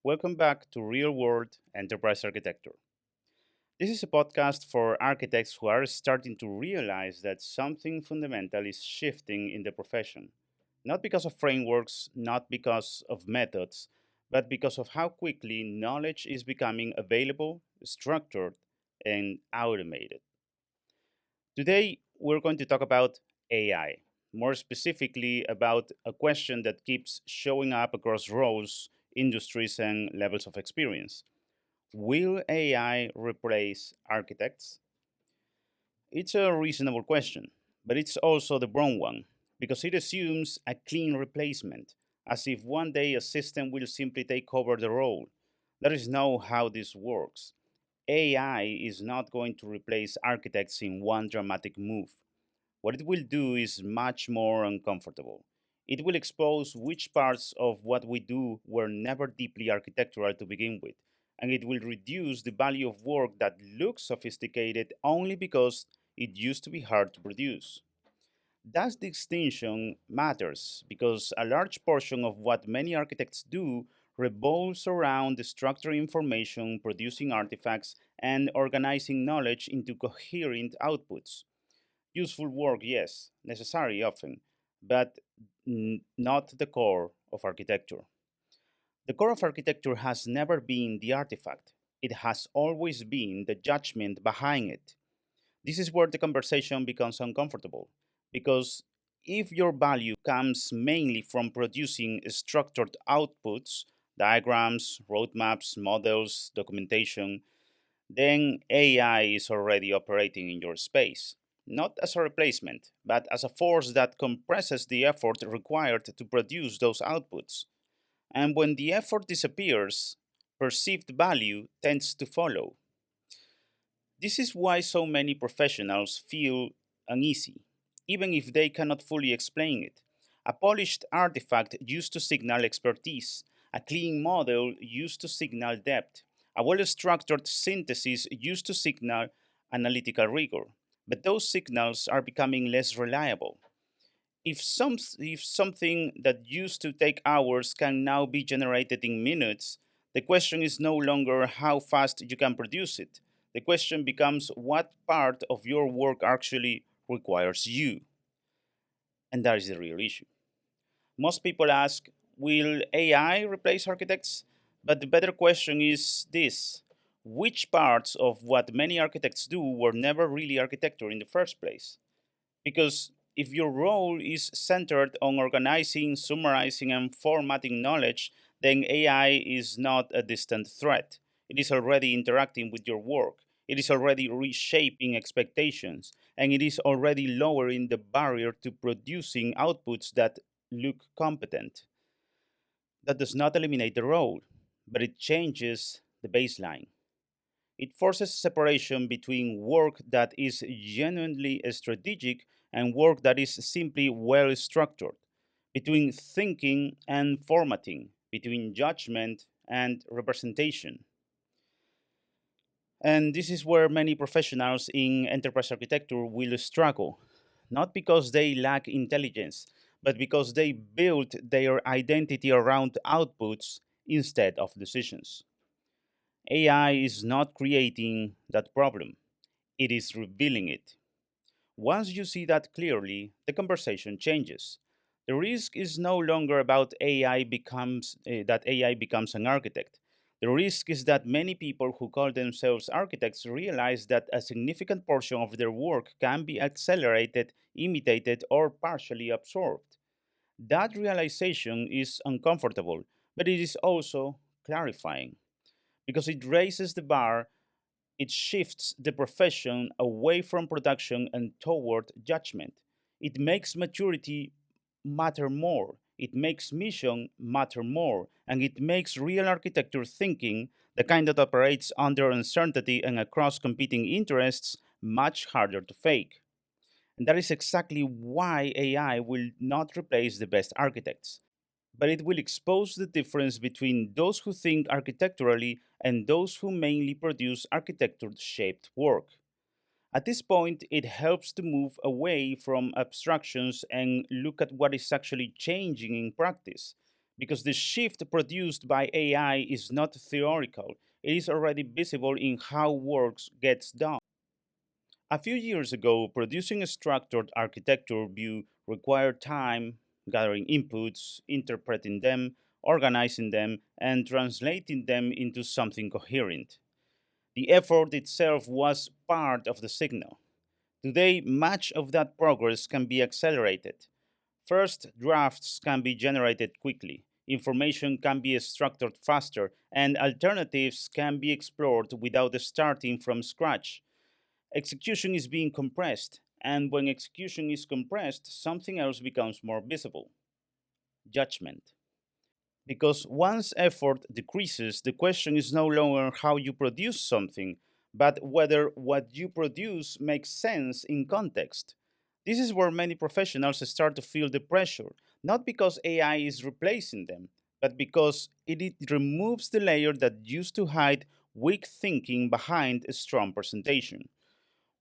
Welcome back to Real World Enterprise Architecture. This is a podcast for architects who are starting to realize that something fundamental is shifting in the profession. Not because of frameworks, not because of methods, but because of how quickly knowledge is becoming available, structured, and automated. Today, we're going to talk about AI, more specifically about a question that keeps showing up across roles, industries, and levels of experience. Will AI replace architects? It's a reasonable question, but it's also the wrong one because it assumes a clean replacement, as if one day a system will simply take over the role. That is not how this works. AI is not going to replace architects in one dramatic move. What it will do is much more uncomfortable. It will expose which parts of what we do were never deeply architectural to begin with, and it will reduce the value of work that looks sophisticated only because it used to be hard to produce. That distinction matters because a large portion of what many architects do revolves around structuring information, producing artifacts, and organizing knowledge into coherent outputs. Useful work, yes, necessary often, but not the core of architecture. The core of architecture has never been the artifact, it has always been the judgment behind it. This is where the conversation becomes uncomfortable, because if your value comes mainly from producing structured outputs, diagrams, roadmaps, models, documentation, then AI is already operating in your space, not as a replacement, but as a force that compresses the effort required to produce those outputs. And when the effort disappears, perceived value tends to follow. This is why so many professionals feel uneasy, even if they cannot fully explain it. A polished artifact used to signal expertise, a clean model used to signal depth, a well structured synthesis used to signal analytical rigor. But those signals are becoming less reliable. If something that used to take hours can now be generated in minutes, the question is no longer how fast you can produce it. The question becomes what part of your work actually requires you. And that is the real issue. Most people ask, will AI replace architects? But the better question is this: which parts of what many architects do were never really architecture in the first place? Because if your role is centered on organizing, summarizing, and formatting knowledge, then AI is not a distant threat. It is already interacting with your work. It is already reshaping expectations, and it is already lowering the barrier to producing outputs that look competent. That does not eliminate the role, but it changes the baseline. It forces separation between work that is genuinely strategic and work that is simply well structured, between thinking and formatting, between judgment and representation. And this is where many professionals in enterprise architecture will struggle, not because they lack intelligence, but because they build their identity around outputs instead of decisions. AI is not creating that problem, it is revealing it. Once you see that clearly, the conversation changes. The risk is no longer about AI becomes an architect. The risk is that many people who call themselves architects realize that a significant portion of their work can be accelerated, imitated, or partially absorbed. That realization is uncomfortable, but it is also clarifying because it raises the bar. It shifts the profession away from production and toward judgment. It makes maturity matter more. It makes mission matter more. And it makes real architecture thinking, the kind that operates under uncertainty and across competing interests, much harder to fake. And that is exactly why AI will not replace the best architects, but it will expose the difference between those who think architecturally and those who mainly produce architecture shaped work. At this point, it helps to move away from abstractions and look at what is actually changing in practice. because the shift produced by AI is not theoretical, it is already visible in how work gets done. A few years ago, producing a structured architecture view required time, gathering inputs, interpreting them, organizing them, and translating them into something coherent. The effort itself was part of the signal. Today, much of that progress can be accelerated. First, drafts can be generated quickly, information can be structured faster, and alternatives can be explored without starting from scratch. Execution is being compressed, and when execution is compressed, something else becomes more visible: judgment. Because once effort decreases, the question is no longer how you produce something, but whether what you produce makes sense in context. This is where many professionals start to feel the pressure, not because AI is replacing them, but because it removes the layer that used to hide weak thinking behind a strong presentation.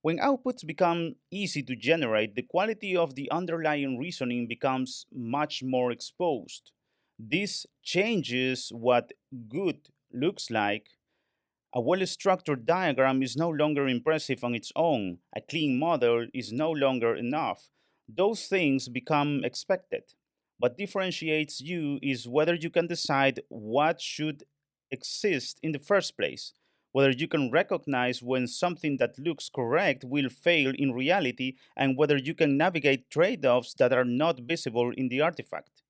When outputs become easy to generate, the quality of the underlying reasoning becomes much more exposed. This changes what good looks like. A well structured diagram is no longer impressive on its own. A clean model is no longer enough. Those things become expected. What differentiates you is whether you can decide what should exist in the first place, whether you can recognize when something that looks correct will fail in reality, and whether you can navigate trade offs that are not visible in the artifact.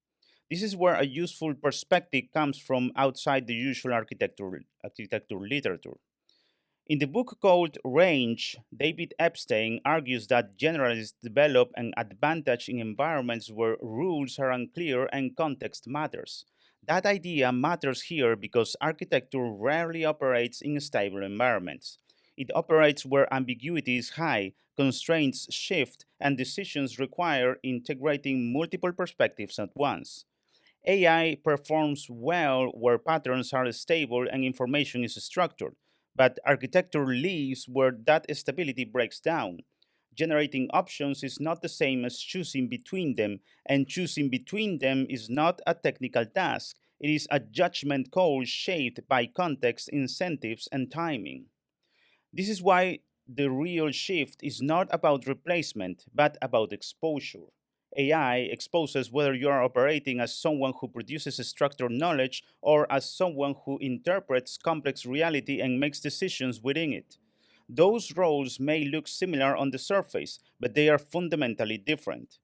This is where a useful perspective comes from outside the usual architecture literature. In the book called Range, David Epstein argues that generalists develop an advantage in environments where rules are unclear and context matters. That idea matters here because architecture rarely operates in stable environments. It operates where ambiguity is high, constraints shift, and decisions require integrating multiple perspectives at once. AI performs well where patterns are stable and information is structured, but architecture lives where that stability breaks down. Generating options is not the same as choosing between them, and choosing between them is not a technical task. It is a judgment call shaped by context, incentives, and timing. This is why the real shift is not about replacement, but about exposure. AI exposes whether you are operating as someone who produces structured knowledge or as someone who interprets complex reality and makes decisions within it. Those roles may look similar on the surface, but they are fundamentally different.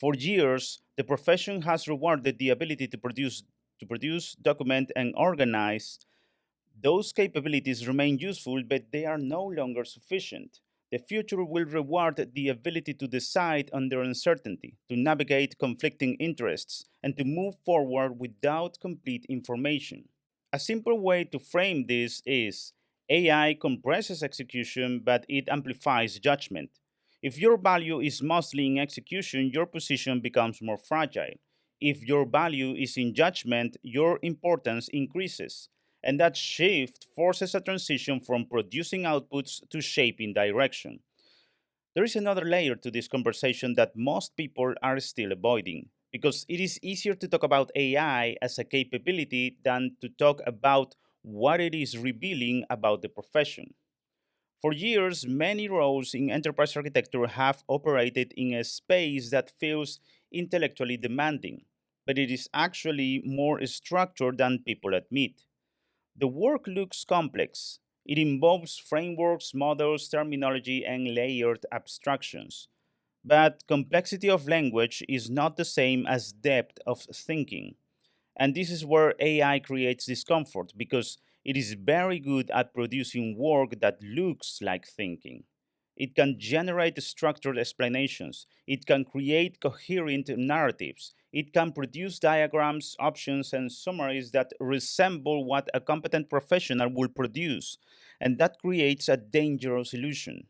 For years, the profession has rewarded the ability to produce, document, and organize. Those capabilities remain useful, but they are no longer sufficient. The future will reward the ability to decide under uncertainty, to navigate conflicting interests, and to move forward without complete information. A simple way to frame this is: AI compresses execution, but it amplifies judgment. If your value is mostly in execution, your position becomes more fragile. If your value is in judgment, your importance increases. And that shift forces a transition from producing outputs to shaping direction. There is another layer to this conversation that most people are still avoiding, because it is easier to talk about AI as a capability than to talk about what it is revealing about the profession. For years, many roles in enterprise architecture have operated in a space that feels intellectually demanding, but it is actually more structured than people admit. The work looks complex. It involves frameworks, models, terminology, and layered abstractions. But complexity of language is not the same as depth of thinking. And this is where AI creates discomfort because it is very good at producing work that looks like thinking. It can generate structured explanations. It can create coherent narratives. It can produce diagrams, options, and summaries that resemble what a competent professional will produce. And that creates a dangerous illusion: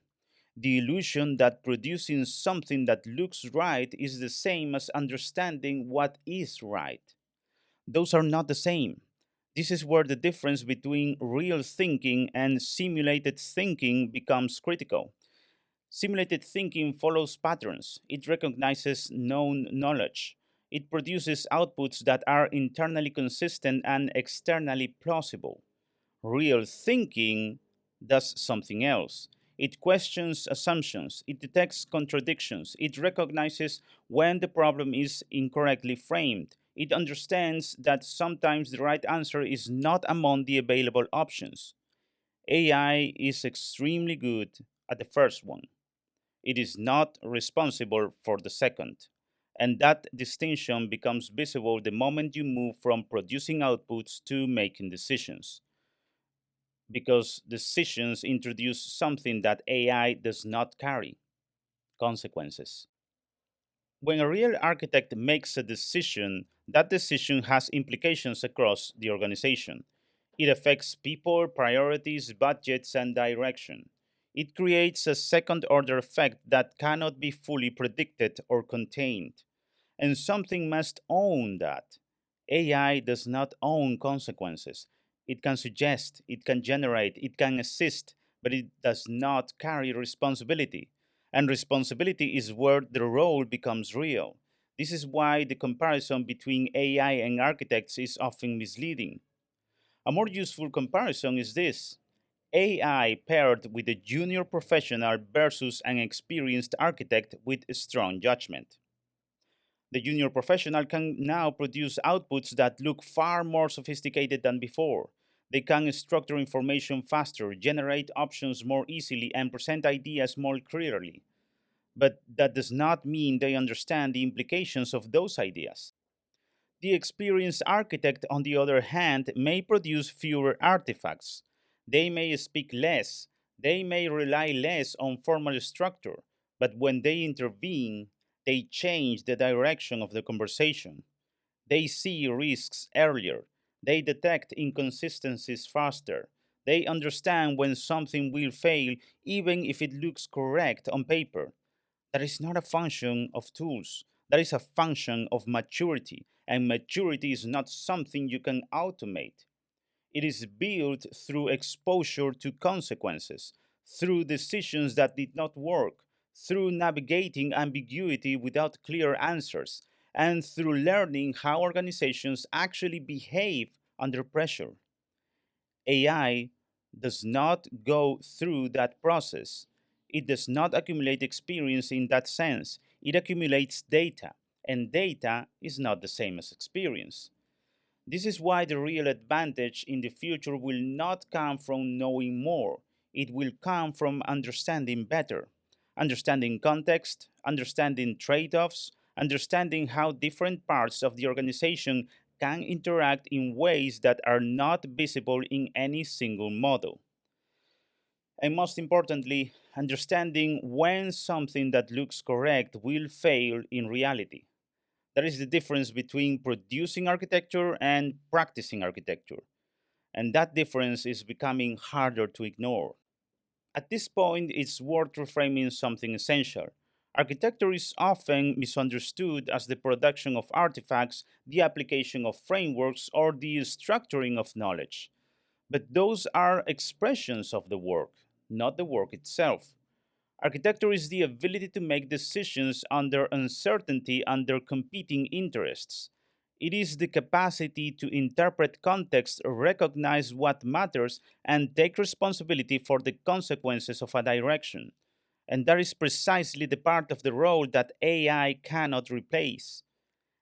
the illusion that producing something that looks right is the same as understanding what is right. Those are not the same. This is where the difference between real thinking and simulated thinking becomes critical. Simulated thinking follows patterns, it recognizes known knowledge, It produces outputs that are internally consistent and externally plausible. Real thinking does something else. It questions assumptions, it detects contradictions, it recognizes when the problem is incorrectly framed. It understands that sometimes the right answer is not among the available options. AI is extremely good at the first one. It is not responsible for the second. And that distinction becomes visible the moment you move from producing outputs to making decisions, because decisions introduce something that AI does not carry: consequences. When a real architect makes a decision, that decision has implications across the organization. It affects people, priorities, budgets, and direction. It creates a second order effect that cannot be fully predicted or contained. And something must own that. AI does not own consequences. It can suggest, it can generate, it can assist, but it does not carry responsibility. And responsibility is where the role becomes real. This is why the comparison between AI and architects is often misleading. A more useful comparison is this: AI paired with a junior professional versus an experienced architect with strong judgment. The junior professional can now produce outputs that look far more sophisticated than before. They can structure information faster, generate options more easily, and present ideas more clearly. But that does not mean they understand the implications of those ideas. The experienced architect, on the other hand, may produce fewer artifacts. They may speak less. They may rely less on formal structure. But when they intervene, they change the direction of the conversation. They see risks earlier. They detect inconsistencies faster. They understand when something will fail, even if it looks correct on paper. That is not a function of tools. That is a function of maturity. And maturity is not something you can automate. It is built through exposure to consequences, through decisions that did not work, through navigating ambiguity without clear answers, and through learning how organizations actually behave under pressure. AI does not go through that process. It does not accumulate experience in that sense. It accumulates data, and data is not the same as experience. This is why the real advantage in the future will not come from knowing more. It will come from understanding better, understanding context, understanding trade offs, understanding how different parts of the organization can interact in ways that are not visible in any single model. And most importantly, understanding when something that looks correct will fail in reality. That is the difference between producing architecture and practicing architecture. And that difference is becoming harder to ignore. At this point, it's worth reframing something essential. Architecture is often misunderstood as the production of artifacts, the application of frameworks, or the structuring of knowledge. But those are expressions of the work, not the work itself. Architecture is the ability to make decisions under uncertainty, under competing interests. It is the capacity to interpret context, recognize what matters, and take responsibility for the consequences of a direction. And that is precisely the part of the role that AI cannot replace.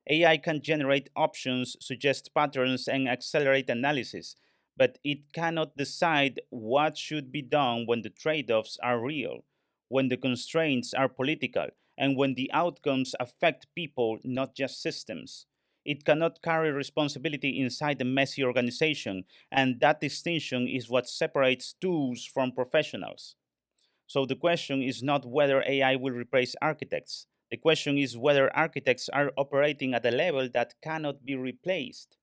AI can generate options, suggest patterns, and accelerate analysis, but it cannot decide what should be done when the trade offs are real, when the constraints are political, and when the outcomes affect people, not just systems. It cannot carry responsibility inside a messy organization, and that distinction is what separates tools from professionals. So the question is not whether AI will replace architects. The question is whether architects are operating at a level that cannot be replaced.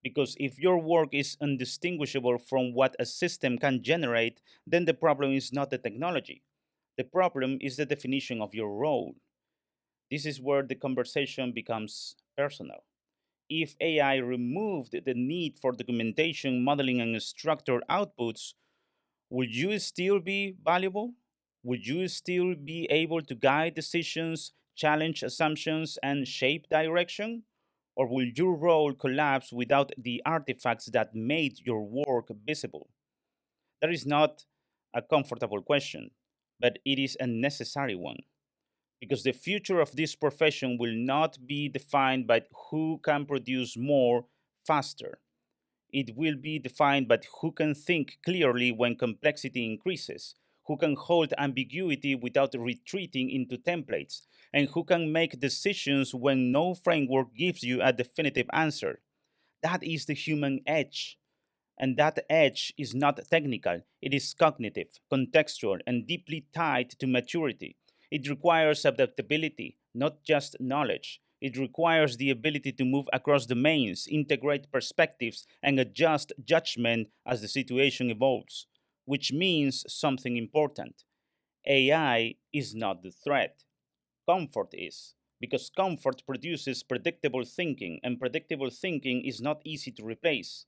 Because if your work is undistinguishable from what a system can generate, then the problem is not the technology. The problem is the definition of your role. This is where the conversation becomes personal. If AI removed the need for documentation, modeling, and structured outputs, would you still be valuable? Would you still be able to guide decisions, challenge assumptions, and shape direction? Or will your role collapse without the artifacts that made your work visible? That is not a comfortable question, but it is a necessary one because the future of this profession will not be defined by who can produce more faster. It will be defined by who can think clearly when complexity increases, who can hold ambiguity without retreating into templates, and who can make decisions when no framework gives you a definitive answer. That is the human edge. And that edge is not technical, it is cognitive, contextual, and deeply tied to maturity. It requires adaptability, not just knowledge. It requires the ability to move across domains, integrate perspectives, and adjust judgment as the situation evolves, which means something important. AI is not the threat, comfort is. Because comfort produces predictable thinking, and predictable thinking is not easy to replace.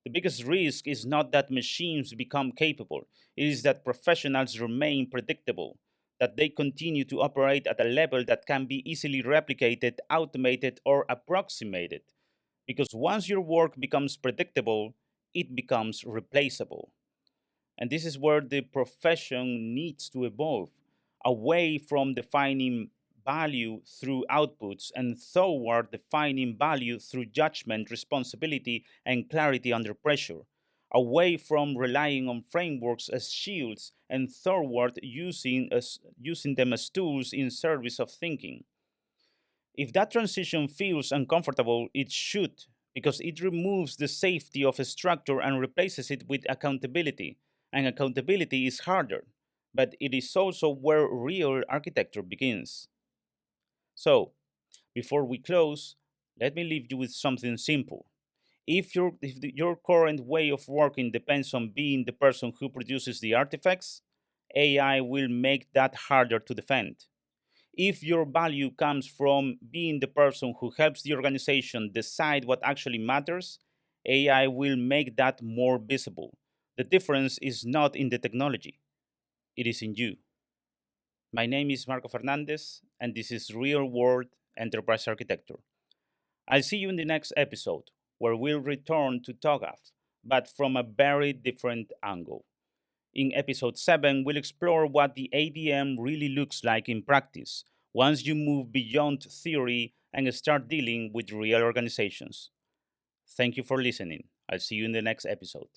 The biggest risk is not that machines become capable, it is that professionals remain predictable, that they continue to operate at a level that can be easily replicated, automated, or approximated. Because once your work becomes predictable, it becomes replaceable. And this is where the profession needs to evolve away from defining value through outputs and toward defining value through judgment, responsibility, and clarity under pressure. Away from relying on frameworks as shields and toward using them as tools in service of thinking. If that transition feels uncomfortable, it should, because it removes the safety of a structure and replaces it with accountability. And accountability is harder, but it is also where real architecture begins. So, before we close, let me leave you with something simple. If your current way of working depends on being the person who produces the artifacts, AI will make that harder to defend. If your value comes from being the person who helps the organization decide what actually matters, AI will make that more visible. The difference is not in the technology, it is in you. My name is Marco Fernandez, and this is Real World Enterprise Architecture. I'll see you in the next episode, where we'll return to TOGAF, but from a very different angle. In episode 7, we'll explore what the ADM really looks like in practice once you move beyond theory and start dealing with real organizations. Thank you for listening. I'll see you in the next episode.